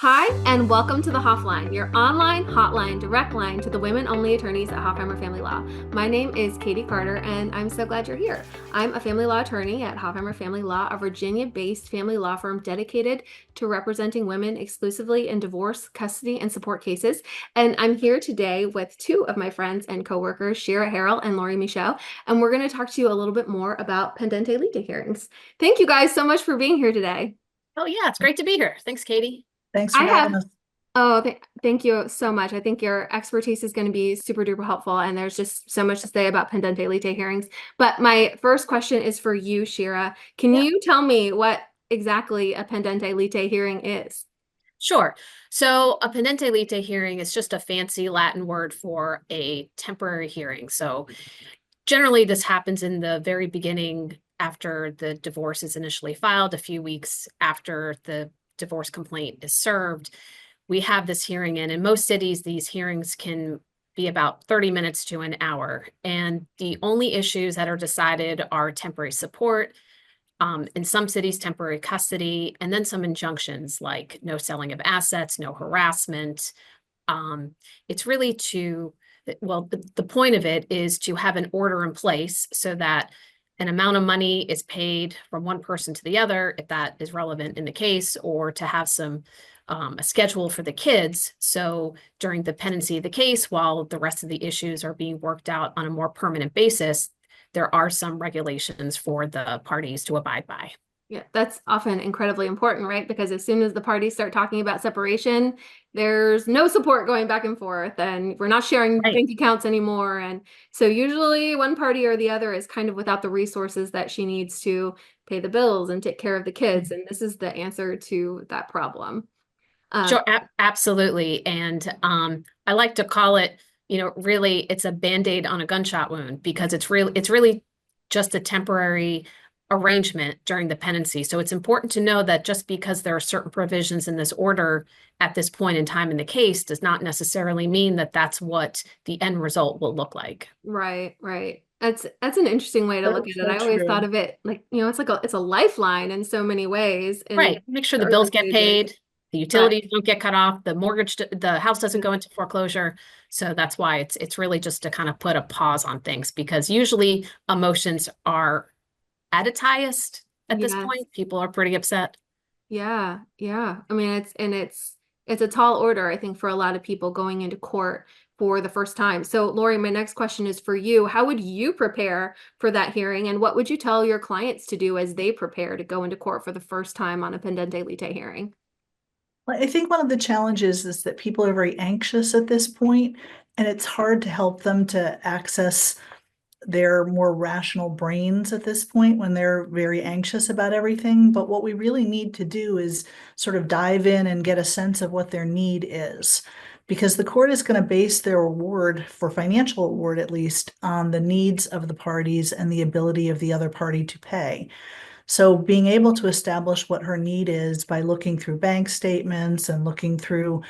Hi, and welcome to the Hofline, your online hotline, direct line to the women-only attorneys at Hoffheimer Family Law. My name is Katie Carter, and I'm so glad you're here. I'm a family law attorney at Hoffheimer Family Law, a Virginia-based family law firm dedicated to representing women exclusively in divorce, custody, and support cases. And I'm here today with two of my friends and coworkers, Shar Herrell and Misho, and we're going to talk to you a little bit more about Pendente Lite hearings. Thank you guys so much for being here today. Oh, yeah, it's great to be here. Thanks, Katie. Thanks I for having have us. Oh, thank you so much. I think your expertise is going to be super duper helpful, and there's just so much to say about Pendente Lite hearings. But my first question is for you, Shira. Can Yeah, you tell me what exactly a Pendente Lite hearing is? sure. So a pendente lite hearing is just a fancy Latin word for a temporary hearing. So generally, this happens in the very beginning after the divorce is initially filed, a few weeks after the divorce complaint is served. We have this hearing, and in most cities, these hearings can be about 30 minutes to an hour. And the only issues that are decided are temporary support, in some cities, temporary custody, and then some injunctions like no selling of assets, no harassment. Um, it's really the point of it is to have an order in place so that an amount of money is paid from one person to the other, if that is relevant in the case, or to have a schedule for the kids. So during the pendency of the case, while the rest of the issues are being worked out on a more permanent basis, there are some regulations for the parties to abide by. Yeah, that's often incredibly important, right? Because as soon as the parties start talking about separation, there's no support going back and forth, and we're not sharing Right. bank accounts anymore. And so usually one party or the other is kind of without the resources that she needs to pay the bills and take care of the kids. And this is the answer to that problem. Uh, Sure, absolutely. And I like to call it, really it's a Band-Aid on a gunshot wound because it's really just a temporary arrangement during the pendency. So it's important to know that just because there are certain provisions in this order at this point in time in the case does not necessarily mean that that's what the end result will look like. right, right. That's an interesting way to look So, at it. so I always thought true. of it like, it's a lifeline in so many ways in Right. Make sure the the bills early get stages. paid, the But utilities don't get cut off, the house doesn't go into foreclosure. So that's why it's really just to kind of put a pause on things because usually emotions are at its highest at this yes. point. People are pretty upset. Yeah, yeah. I mean, it's a tall order, I think, for a lot of people going into court for the first time. So, Lori, my next question is for you. How would you prepare for that hearing, and what would you tell your clients to do as they prepare to go into court for the first time on a Pendente Lite hearing? Well, I think one of the challenges is that people are very anxious at this point, and it's hard to help them to access their more rational brains at this point when they're very anxious about everything. But what we really need to do is sort of dive in and get a sense of what their need is. Because the court is going to base their award, for financial award at least, on the needs of the parties and the ability of the other party to pay. So being able to establish what her need is by looking through bank statements and looking through,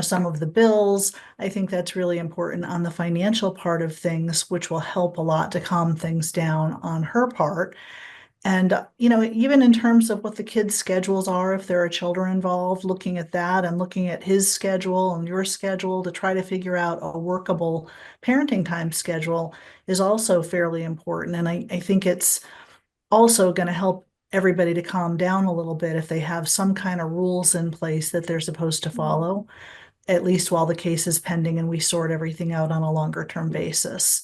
some of the bills, I think that's really important on the financial part of things, which will help a lot to calm things down on her part. And, even in terms of what the kids' schedules are, if there are children involved, looking at that and looking at his schedule and your schedule to try to figure out a workable parenting time schedule is also fairly important. And I think it's also going to help everybody to calm down a little bit if they have some kind of rules in place that they're supposed to follow, at least while the case is pending and we sort everything out on a longer term basis.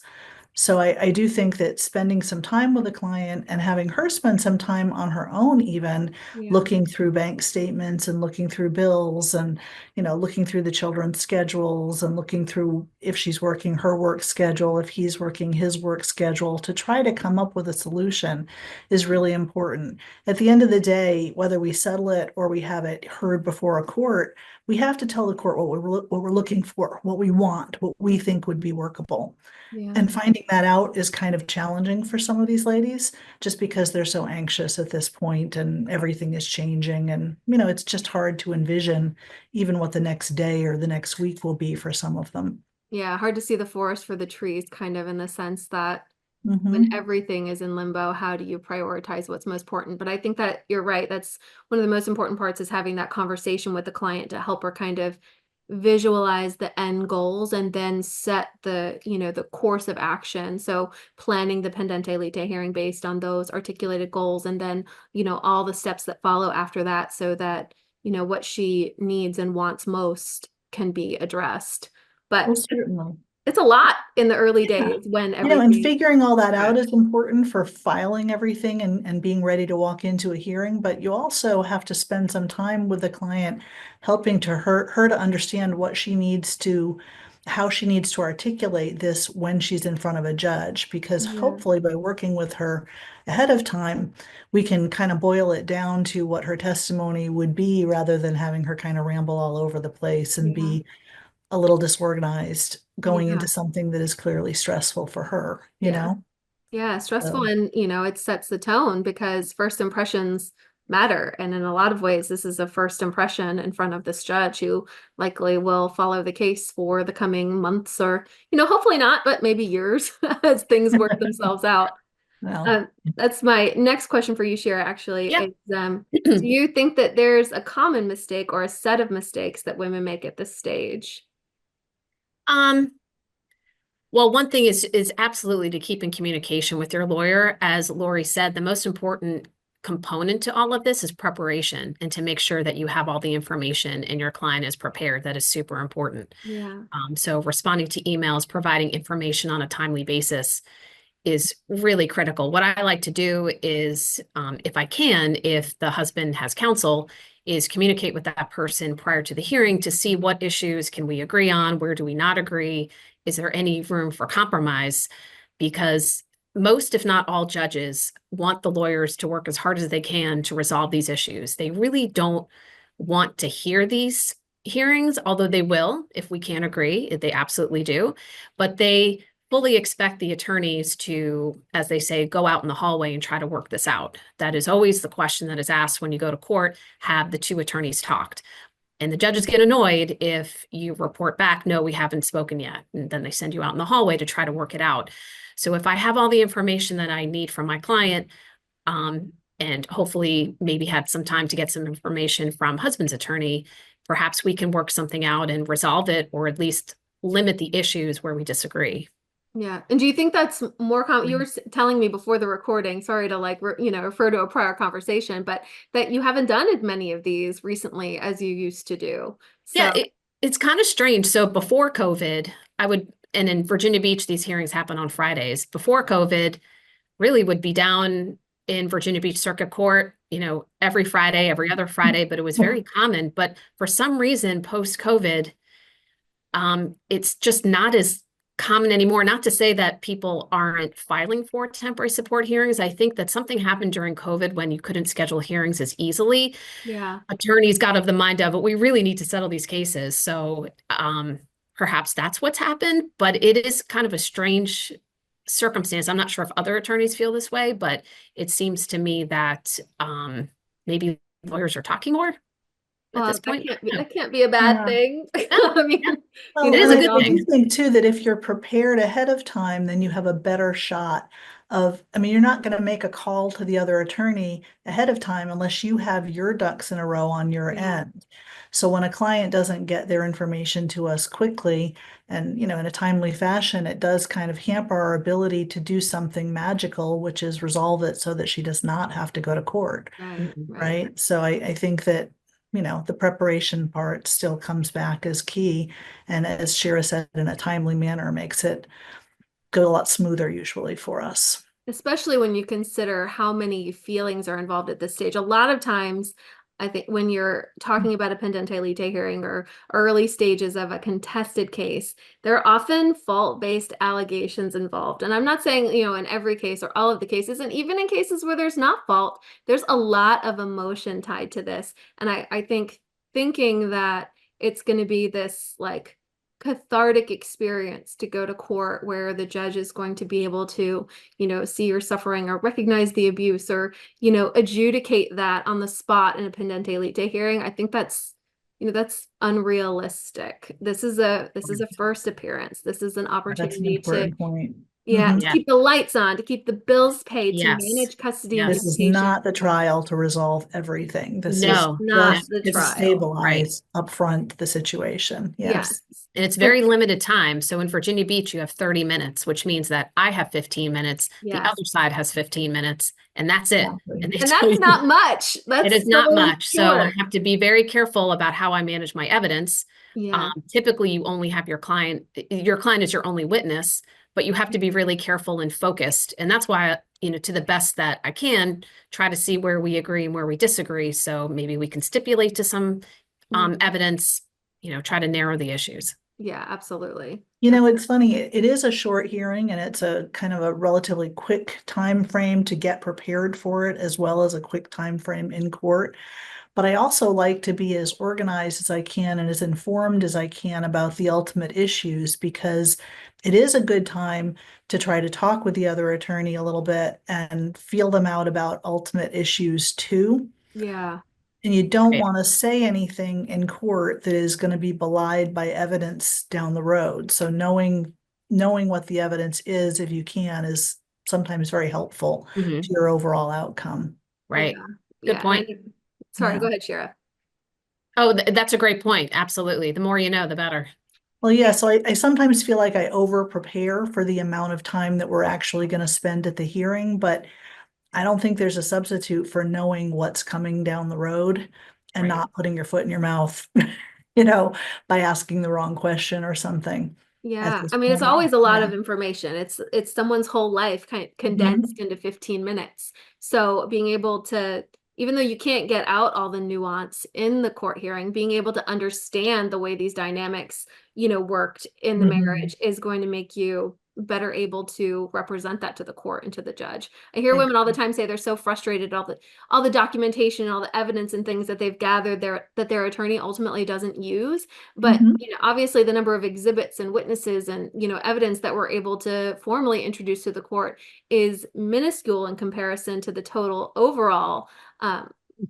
So I do think that spending some time with a client and having her spend some time on her own, even Yeah. looking through bank statements and looking through bills and, looking through the children's schedules and looking through if she's working her work schedule, if he's working his work schedule to try to come up with a solution is really important. At the end of the day, whether we settle it or we have it heard before a court, we have to tell the court what we're looking for, what we want, what we think would be workable. Yeah. And finding that out is kind of challenging for some of these ladies, just because they're so anxious at this point and everything is changing. And, it's just hard to envision even what the next day or the next week will be for some of them. Yeah, hard to see the forest for the trees, kind of in the sense that when Mhm. everything is in limbo, how do you prioritize what's most important? But I think that you're right. That's one of the most important parts, is having that conversation with the client to help her kind of visualize the end goals and then set the, the course of action. So planning the Pendente Lite hearing based on those articulated goals, and then, all the steps that follow after that, so that, what she needs and wants most can be addressed. Well, But certainly. it's a lot in the early Yeah. days when And everything. figuring all that out Right. is important for filing everything and being ready to walk into a hearing, but you also have to spend some time with the client, helping to her to understand how she needs to articulate this when she's in front of a judge, because Yeah. hopefully by working with her ahead of time, we can kind of boil it down to what her testimony would be, rather than having her kind of ramble all over the place and Yeah. be a little disorganized going Yeah. into something that is clearly stressful for her, you Yeah. know? Yeah. Stressful. So, And, it sets the tone, because first impressions matter. And in a lot of ways, this is a first impression in front of this judge, who likely will follow the case for the coming months, or, hopefully not, but maybe years as things work themselves out. well, Um, that's my next question for you, Shira, actually, Yeah. is, do you think that there's a common mistake or a set of mistakes that women make at this stage? Um, well, one thing is absolutely to keep in communication with your lawyer. As Lori said, the most important component to all of this is preparation, and to make sure that you have all the information and your client is prepared. That is super important. Yeah. So responding to emails, providing information on a timely basis is really critical. What I like to do is, if I can, if the husband has counsel, is communicate with that person prior to the hearing to see what issues can we agree on, where do we not agree, is there any room for compromise? Because most, if not all, judges want the lawyers to work as hard as they can to resolve these issues. They really don't want to hear these hearings, although they will if we can't agree. They absolutely do. But they fully expect the attorneys to, as they say, go out in the hallway and try to work this out. That is always the question that is asked when you go to court: have the two attorneys talked? And the judges get annoyed if you report back, no, we haven't spoken yet. And then they send you out in the hallway to try to work it out. So if I have all the information that I need from my client, and hopefully maybe had some time to get some information from husband's attorney, perhaps we can work something out and resolve it, or at least limit the issues where we disagree. Yeah. And do you think that's more common? You were telling me before the recording, sorry to refer to a prior conversation, but that you haven't done as many of these recently as you used to do. Yeah, So, it's kind of strange. So before COVID, and in Virginia Beach, these hearings happen on Fridays. Before COVID, really would be down in Virginia Beach Circuit Court, every Friday, every other Friday, but it was very common. But for some reason, post-COVID, it's just not as common anymore. Not to say that people aren't filing for temporary support hearings. I think that something happened during COVID when you couldn't schedule hearings as easily. yeah. Attorneys got of the mind of, but we really need to settle these cases. So perhaps that's what's happened, but it is kind of a strange circumstance. I'm not sure if other attorneys feel this way, but it seems to me that maybe lawyers are talking more at Well, this point. that can't be a bad yeah. thing. No, I yeah, mean, it Well, is and a I, good I do thing. think too that if you're prepared ahead of time, then you have a better shot I mean, you're not going to make a call to the other attorney ahead of time unless you have your ducks in a row on your yeah, end. So when a client doesn't get their information to us quickly and, in a timely fashion, it does kind of hamper our ability to do something magical, which is resolve it so that she does not have to go to court. right, Mhm. right. Right. So I think that, the preparation part still comes back as key. And as Shira said, in a timely manner makes it go a lot smoother usually for us. Especially when you consider how many feelings are involved at this stage. A lot of times, I think when you're talking about a pendente lite hearing or early stages of a contested case, there are often fault-based allegations involved. And I'm not saying, in every case or all of the cases, and even in cases where there's not fault, there's a lot of emotion tied to this. And I think thinking that it's going to be this like cathartic experience to go to court where the judge is going to be able to, see your suffering or recognize the abuse or, adjudicate that on the spot in a pendente lite hearing. I think that's unrealistic. This is a first appearance. This is an That's an opportunity to important point. Yeah, Mhm. to Yeah. keep the lights on, to keep the bills paid, to Yes. manage custody and Yes. This is visitation. not the trial to resolve everything. This is No, Not just the to trial. stabilize upfront the situation. Yes. Yes. and it's very limited time. So in Virginia Beach, you have 30 minutes, which means that I have 15 minutes, the Yes. other side has 15 minutes, and that's it. Exactly. And they And tell that's you not much. it That's is not so much. So I short. have to be very careful about how I manage my evidence. Yeah. Typically, you only have your client is your only witness, but you have to be really careful and focused. And that's why, to the best that I can, try to see where we agree and where we disagree. So maybe we can stipulate to some evidence, try to narrow the issues. Yeah, absolutely. It's funny, it is a short hearing and it's a kind of a relatively quick time frame to get prepared for it, as well as a quick time frame in court. But I also like to be as organized as I can and as informed as I can about the ultimate issues, because it is a good time to try to talk with the other attorney a little bit and feel them out about ultimate issues too. Yeah. And you don't Right. want to say anything in court that is going to be belied by evidence down the road. So knowing what the evidence is, if you can, is sometimes very helpful Mhm. to your overall outcome. Right. Yeah. Good Yeah. point. Sorry, Yeah. go ahead, Shira. Oh, that's a great point. Absolutely. The more you know, the better. Well, yeah, so I sometimes feel like I over prepare for the amount of time that we're actually going to spend at the hearing, but I don't think there's a substitute for knowing what's coming down the road and Right. not putting your foot in your mouth, you know, by asking the wrong question or something at Yeah. this I mean, it's point. always a lot Yeah. of information. It's someone's whole life kind of Mhm. condensed into 15 minutes. So being able to, even though you can't get out all the nuance in the court hearing, being able to understand the way these dynamics, worked in the Mhm. marriage is going to make you better able to represent that to the court and to the judge. I hear Ex- women all the time say they're so frustrated at all the documentation, all the evidence and things that they've gathered that their attorney ultimately doesn't use. But, Mhm. obviously the number of exhibits and witnesses and, evidence that we're able to formally introduce to the court is minuscule in comparison to the total overall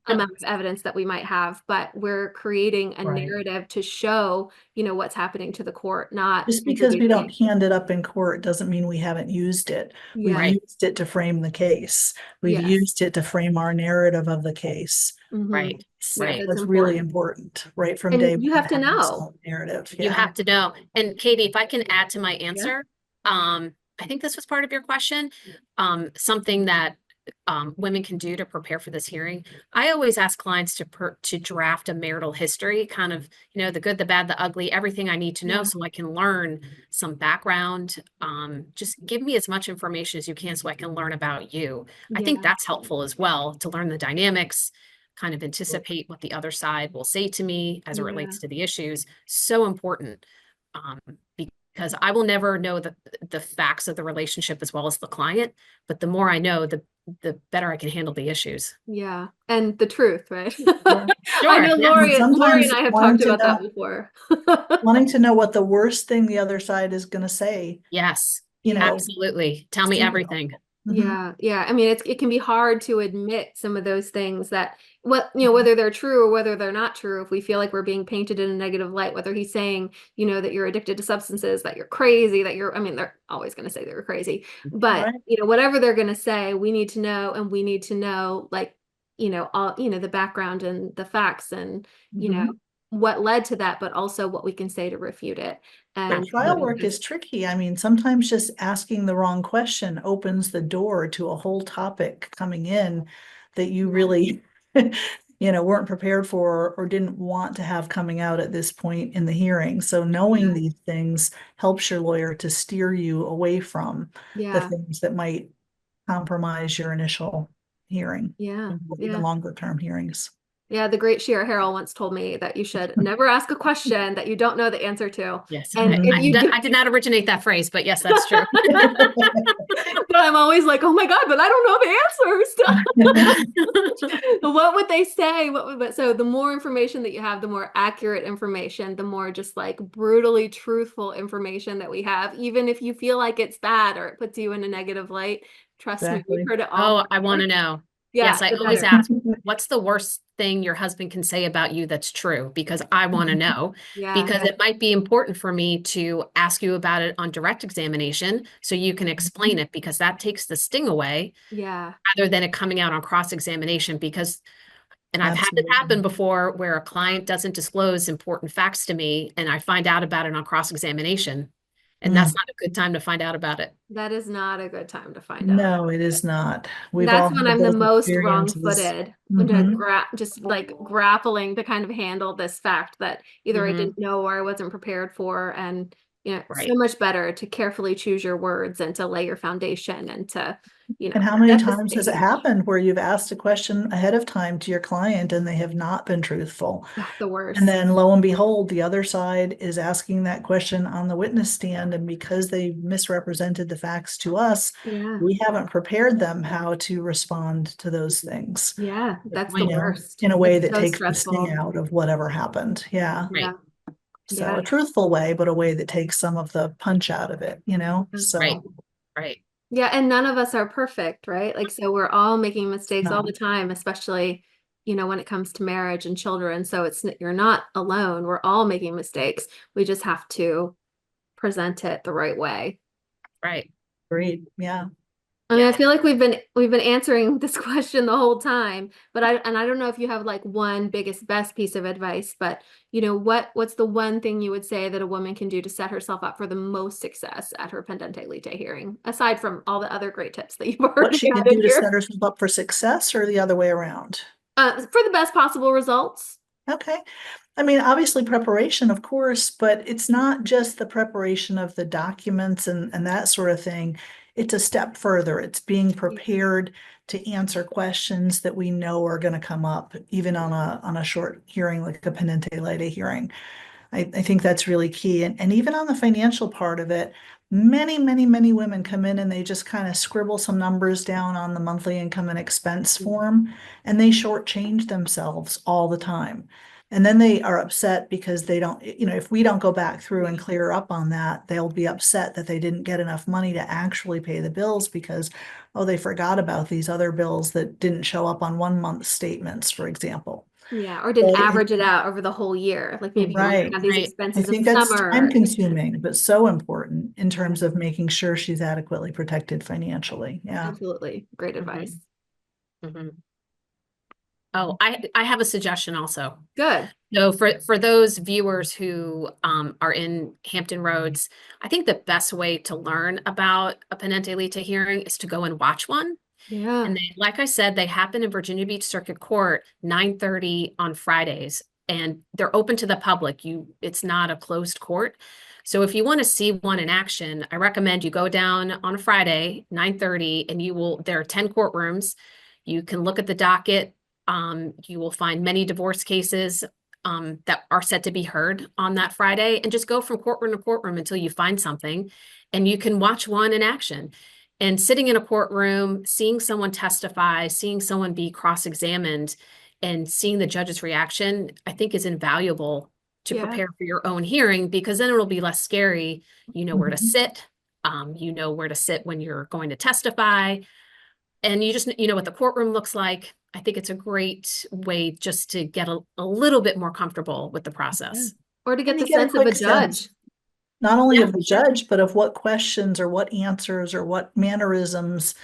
amount of evidence that we might have. But we're creating a Right. narrative to show, what's happening to the court, not Just because we don't introducing. hand it up in court doesn't mean we haven't used it. We've Yeah. Right. used it to frame the case. We've Yes. used it to frame our narrative of the case. Mhm. Right. Yeah, Right. that's That's really important. important, right from day And you one, have to to have this know. narrative. You Yeah. have to know. And Katie, if I can add to my Yeah. answer, I think this was part of your question. Something that women can do to prepare for this hearing. I always ask clients to draft a marital history, kind of, the good, the bad, the ugly, everything I need to know Yeah. so I can learn some background. Just give me as much information as you can so I can learn about you. I think Yeah. that's helpful as well, to learn the dynamics, kind of anticipate what the other side will say to me as it Yeah. relates to the issues. So important. Um, because I will never know the facts of the relationship as well as the client, but the more I know, the better I can handle the issues. Yeah. And the truth, right? Yeah. I Sure. know Yes. And Lori sometimes and I have talked about that before. wanting to know what the worst thing the other side is going to say, Yes. you Yeah. know, Absolutely. Tell me super everything. helpful. Mhm. Yeah, yeah. I mean, it can be hard to admit some of those things that whether they're true or whether they're not true, if we feel like we're being painted in a negative light, whether he's saying, that you're addicted to substances, that you're crazy, I mean, they're always going to say they're crazy, but, Right. whatever they're going to say, we need to know, and we need to know, like, all, the background and the facts and, Mhm. what led to that, but also what we can say to refute it. But And, trial work is tricky. I mean, sometimes just asking the wrong question opens the door to a whole topic coming in that you really, weren't prepared for or didn't want to have coming out at this point in the hearing. So knowing these things helps your lawyer to steer you away from the yeah, things that might compromise your initial hearing, yeah, even yeah. longer term hearings. Yeah, the great Shar Herrell once told me that you should never ask a question that you don't know the answer to. Yes. And if you do, I did not originate that phrase, but yes, that's true. but I'm always like, oh my God, but I don't know the answers. What would they say? So the more information that you have, the more accurate information, the more just like brutally truthful information that we have, even if you feel like it's bad or it puts you in a negative light. Trust me, we've Exactly. heard it all Oh, I want before. to know. Yes, I the always better. ask, what's the worst thing your husband can say about you that's true? Because I want to know, Yeah, because it might be important for me to ask you about it on direct examination so you can explain it, because that takes the sting away yeah, rather than it coming out on cross-examination. Because, and I've had it happen Absolutely. before where a client doesn't disclose important facts to me and I find out about it on cross-examination. And that's Mm. not a good time to find out about it. that is not a good time to find out. No, it is not. We've all That's when had I'm the those most experiences. wrong-footed when to Hmm. just like grappling to kind of handle this fact that either I Mhm. didn't know or I wasn't prepared for. And, so Right. much better to carefully choose your words and to lay your foundation and to, And how many set the times has it stage. happened where you've asked a question ahead of time to your client and they have not been truthful? Ugh, the And worst. then lo and behold, the other side is asking that question on the witness stand. And because they misrepresented the facts to us, Yeah. we haven't prepared them how to respond to those things, Yeah. Good That's the point. worst. in a way It's that so takes the sting stressful. out of whatever happened. Yeah. Yeah. Right. So Yeah. a truthful way, but a way that takes some of the punch out of it, you know? Right. So Right. Yeah, and none of us are perfect, right? Like, so we're all making mistakes all no, the time, especially, when it comes to marriage and children. So you're not alone. We're all making mistakes. We just have to present it the right way. Right. agreed. Yeah. I mean, I Yeah. feel like we've been answering this question the whole time, but I don't know if you have like one biggest best piece of advice, but what's the one thing you would say that a woman can do to set herself up for the most success at her Pendente Lite hearing, aside from all the other great tips that you've What already she can added do to set here? herself up for success or the other way around. For the best possible results. Okay. I mean, obviously preparation, of course, but it's not just the preparation of the documents and that sort of thing. It's a step further. It's being Yeah. prepared to answer questions that we know are going to come up, even on a short hearing like a Pendente Lite hearing. I think that's really key. And even on the financial part of it, many women come in and they just kind of scribble some numbers down on the monthly income and expense form, and they shortchange themselves all the time. And then they are upset because they don't, if we don't go back through and clear up on that, they'll be upset that they didn't get enough money to actually pay the bills because, oh, they forgot about these other bills that didn't show up on 1 month's statements, for example. Yeah, or didn't So average it out over the whole year. Like maybe you only right. have these Right. I expenses of think that's time summer. consuming, but so important in terms of making sure she's adequately protected financially. Yeah. Absolutely. Great advice. Mhm. Mhm. Oh, I have a suggestion also. Good. So for those viewers who are in Hampton Roads, I think the best way to learn about a Pendente Lite hearing is to go and watch one. Yeah. And they, like I said, they happen in Virginia Beach Circuit Court, 9:30 on Fridays, and they're open to the public. It's not a closed court. So if you want to see one in action, I recommend you go down on a Friday, 9:30, and there are 10 courtrooms. You can look at the docket. You will find many divorce cases that are set to be heard on that Friday, and just go from courtroom to courtroom until you find something, and you can watch one in action. And sitting in a courtroom, seeing someone testify, seeing someone be cross-examined, and seeing the judge's reaction, I think is invaluable to Yeah. prepare for your own hearing, because then it'll be less scary. You know where to Mhm. sit. You know where to sit when you're going to testify, and you know what the courtroom looks like. I think it's a great way just to get a little bit more comfortable with the Yeah. process. Or to get And you the get a sense of a quick sense, judge. not only Yeah, of the sure. judge, but of what questions or what answers or what mannerisms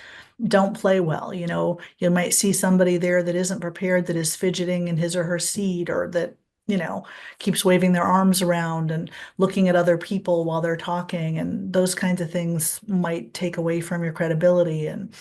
don't play well. You might see somebody there that isn't prepared, that is fidgeting in his or her seat, or that, keeps waving their arms around and looking at other people while they're talking. And those kinds of things might take away from your credibility. And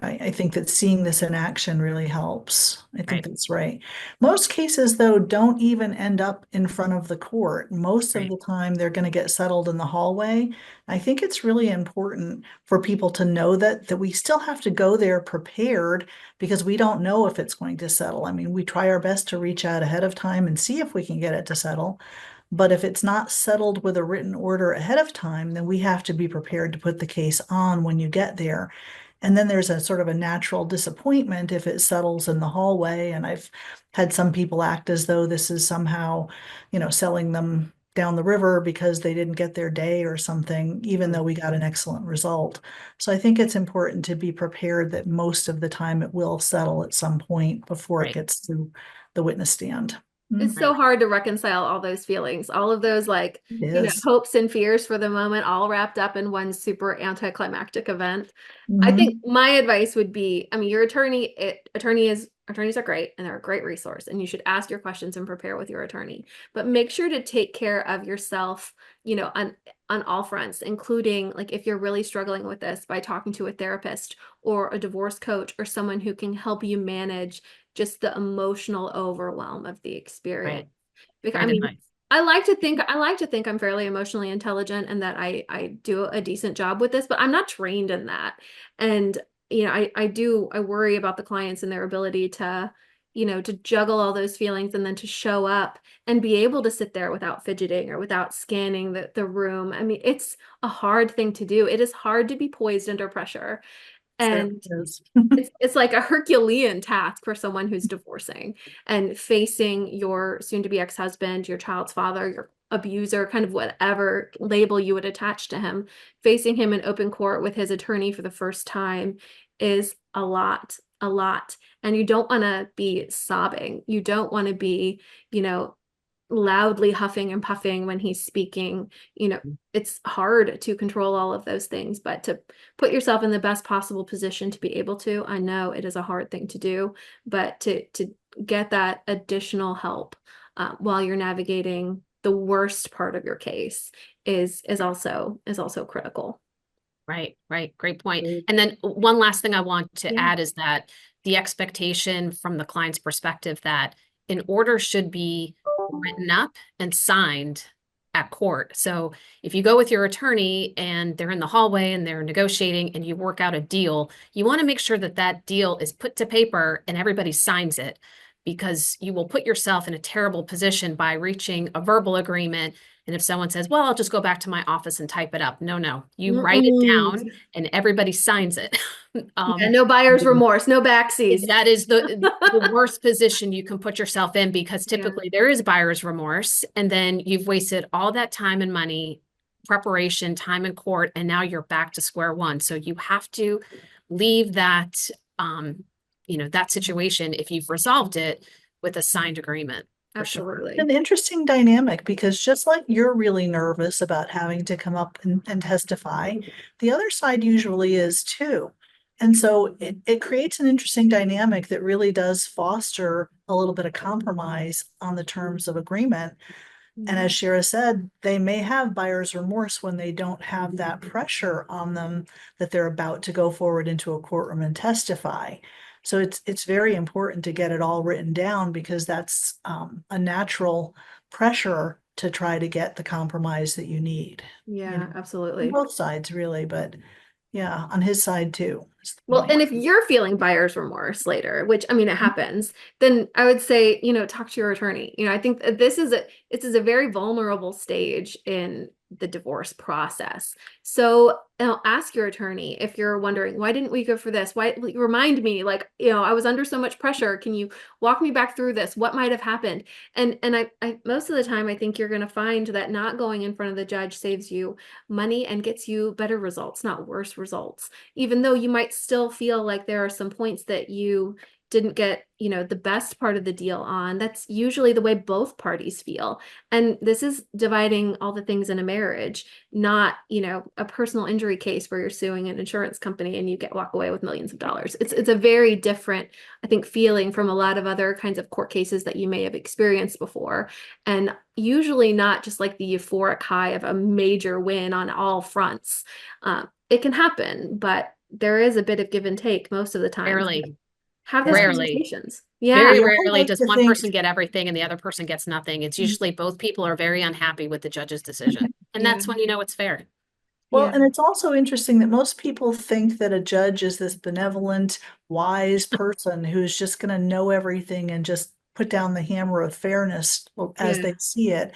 I think that seeing this in action really helps. I think Right, that's right. Most cases, though, don't even end up in front of the court. Most of right, the time, they're going to get settled in the hallway. I think it's really important for people to know that we still have to go there prepared because we don't know if it's going to settle. I mean, we try our best to reach out ahead of time and see if we can get it to settle. But if it's not settled with a written order ahead of time, then we have to be prepared to put the case on when you get there. And then there's a sort of a natural disappointment if it settles in the hallway. And I've had some people act as though this is somehow, selling them down the river because they didn't get their day or something, even though we got an excellent result. So I think it's important to be prepared that most of the time it will settle at some point before it Right. gets to the witness stand. It's so hard to reconcile all those feelings, all of those like, Yes. hopes and fears for the moment, all wrapped up in one super anticlimactic event. I think Mhm. my advice would be, I mean, your attorneys are great and they're a great resource, and you should ask your questions and prepare with your attorney. But make sure to take care of yourself, on all fronts, including like if you're really struggling with this, by talking to a therapist or a divorce coach or someone who can help you manage just the emotional overwhelm of the experience. Right. Because I Great mean, advice. I like to think I'm fairly emotionally intelligent and that I do a decent job with this, but I'm not trained in that. And I worry about the clients and their ability to juggle all those feelings and then to show up and be able to sit there without fidgeting or without scanning the room. I mean, it's a hard thing to do. It is hard to be poised under pressure. Certainly And is. it's like a Herculean task for someone who's divorcing and facing your soon-to-be ex-husband, your child's father, your abuser, kind of whatever label you would attach to him, facing him in open court with his attorney for the first time is a lot, a lot. And you don't want to be sobbing. You don't want to be, you know, loudly huffing and puffing when he's speaking. It's hard to control all of those things, but to put yourself in the best possible position to be able to, I know it is a hard thing to do, but to get that additional help while you're navigating the worst part of your case is also critical. Right, right. Great point. Great. And then one last thing I want to Yeah. add is that the expectation from the client's perspective that an order should be written up and signed at court. So if you go with your attorney and they're in the hallway and they're negotiating and you work out a deal, you want to make sure that that deal is put to paper and everybody signs it, because you will put yourself in a terrible position by reaching a verbal agreement. And if someone says, well, I'll just go back to my office and type it up. No, no, you write it Mm-mm. down and everybody signs it. Yeah, no buyer's remorse, no backsies. That is the worst position you can put yourself in, because Yeah. typically there is buyer's remorse, and then you've wasted all that time and money, preparation, time in court, and now you're back to square one. So you have to leave that situation, if you've resolved it, with a signed agreement, for sure. Absolutely. An interesting dynamic, because just like you're really nervous about having to come up and testify, the other side usually is too. And so it creates an interesting dynamic that really does foster a little bit of compromise on the terms of agreement. And as Shara said, they may have buyer's remorse when they don't have that pressure on them that they're about to go forward into a courtroom and testify. So it's very important to get it all written down, because that's a natural pressure to try to get the compromise that you need. Yeah, On absolutely. both sides, really, but yeah, on his side too. is the Well, point. and if you're feeling buyer's remorse later, which I mean it happens, then I would say, talk to your attorney. I think that this is a very vulnerable stage in the divorce process. So, ask your attorney if you're wondering, why didn't we go for this? Why remind me, like, I was under so much pressure. Can you walk me back through this? What might have happened? And I most of the time I think you're going to find that not going in front of the judge saves you money and gets you better results, not worse results, even though you might still feel like there are some points that you didn't get, the best part of the deal on. That's usually the way both parties feel. And this is dividing all the things in a marriage, not, a personal injury case where you're suing an insurance company and you walk away with millions of dollars. It's a very different, I think, feeling from a lot of other kinds of court cases that you may have experienced before. And usually not just like the euphoric high of a major win on all fronts. It can happen, but there is a bit of give and take most of the time. Rarely, Have those rarely. conversations. Yeah. Very We all rarely like does to one think, person get everything and the other person gets nothing. It's usually both people are very unhappy with the judge's decision. And Yeah. that's when you know it's fair. well, Yeah. and it's also interesting that most people think that a judge is this benevolent, wise person who's just gonna know everything and just put down the hammer of fairness as Yeah. they see it.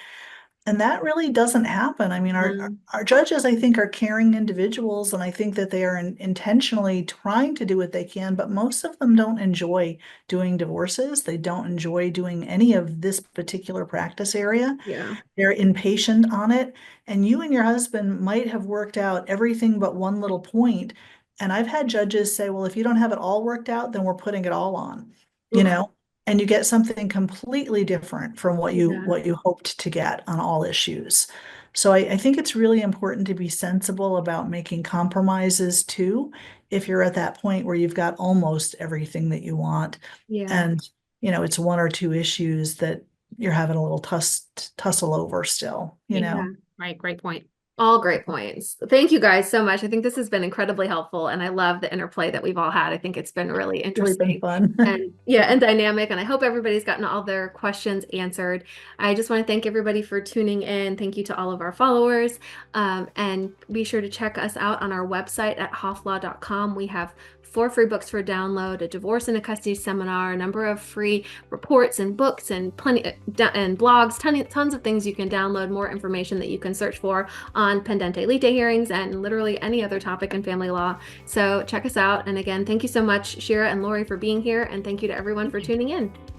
And that really doesn't happen. I mean, Mm. our judges, I think, are caring individuals, and I think that they are intentionally trying to do what they can, but most of them don't enjoy doing divorces. They don't enjoy doing any of this particular practice area. Yeah. They're impatient on it, and you and your husband might have worked out everything but one little point. And I've had judges say, well, if you don't have it all worked out, then we're putting it all on, you Oof. know? And you get something completely different from Yeah. what you hoped to get on all issues. So I think it's really important to be sensible about making compromises too, if you're at that point where you've got almost everything that you want. Yeah. And, it's one or two issues that you're having a little tussle over still, Yeah. Right, great point. All great points. Thank you guys so much. I think this has been incredibly helpful, and I love the interplay that we've all had. I think it's been really Really been interesting fun. and yeah, and dynamic. And I hope everybody's gotten all their questions answered. I just want to thank everybody for tuning in. Thank you to all of our followers. And be sure to check us out on our website at hofflaw.com. We have 4 free books for download, a divorce and a custody seminar, a number of free reports and books, and plenty and blogs, tons of things you can download, more information that you can search for on Pendente Lite hearings and literally any other topic in family law. So check us out. And again, thank you so much, Shira and Lori, for being here. And thank you to everyone for tuning in.